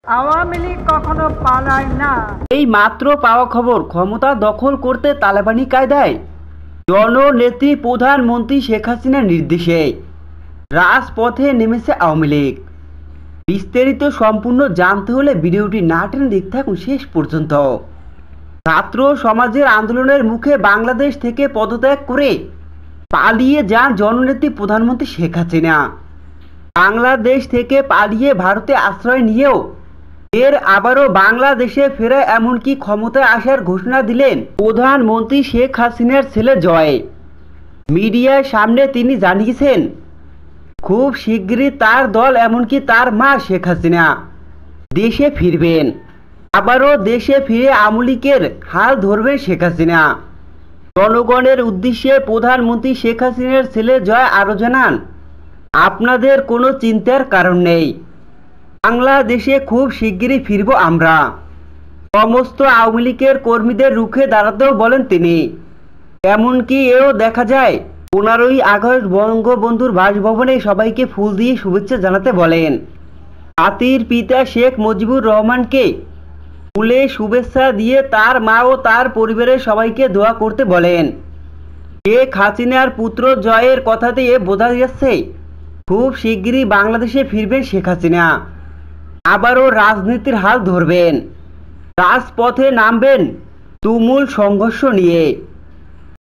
আওয়ামী লীগ কখনো পালায় না। এই মাত্র পাওয়া খবর, ক্ষমতা দখল করতে তালেবানি কায়দায় জননেত্রী প্রধানমন্ত্রী শেখ হাসিনার নির্দেশে রাজপথে নেমেছে আওয়ামী লীগ। বিস্তারিত সম্পূর্ণ জানতে হলে ভিডিওটি না টেনে দেখতে থাকুন শেষ পর্যন্ত। ছাত্র সমাজের আন্দোলনের মুখে বাংলাদেশ থেকে পদত্যাগ করে পালিয়ে যান জননেত্রী প্রধানমন্ত্রী শেখ হাসিনা। বাংলাদেশ থেকে পালিয়ে ভারতে আশ্রয় নিয়েও এর আবারও বাংলাদেশে ফেরা, এমনকি ক্ষমতায় আসার ঘোষণা দিলেন প্রধানমন্ত্রী শেখ হাসিনার ছেলে জয়। মিডিয়ার সামনে তিনি জানিয়েছেন খুব শীঘ্রই তার দল, এমনকি তার মা শেখ হাসিনা দেশে ফিরবেন। আবারও দেশে ফিরে আওয়ামী লীগের হাল ধরবেন শেখ হাসিনা। জনগণের উদ্দেশ্যে প্রধানমন্ত্রী শেখ হাসিনার ছেলে জয় আরও জানান, আপনাদের কোনো চিন্তার কারণ নেই, বাংলাদেশে খুব শিগগিরই ফিরব আমরা। সমস্ত আওয়ামী লীগের কর্মীদের রুখে দাঁড়াতেও বলেন তিনি। এমনকি এও দেখা যায় 15ই আগস্ট বঙ্গবন্ধুর বাসভবনে সবাইকে ফুল দিয়ে শুভেচ্ছা জানাতে বলেন। জাতির পিতা শেখ মুজিবুর রহমানকে ফুলে শুভেচ্ছা দিয়ে তার মা ও তার পরিবারের সবাইকে দোয়া করতে বলেন। শেখ হাসিনার পুত্র জয়ের কথাতে বোঝা যাচ্ছে খুব শিগগিরই বাংলাদেশে ফিরবেন শেখ হাসিনা। আবারও রাজনীতির হাল ধরবেন, রাজপথে নামবেন তুমুল সংঘর্ষ নিয়ে।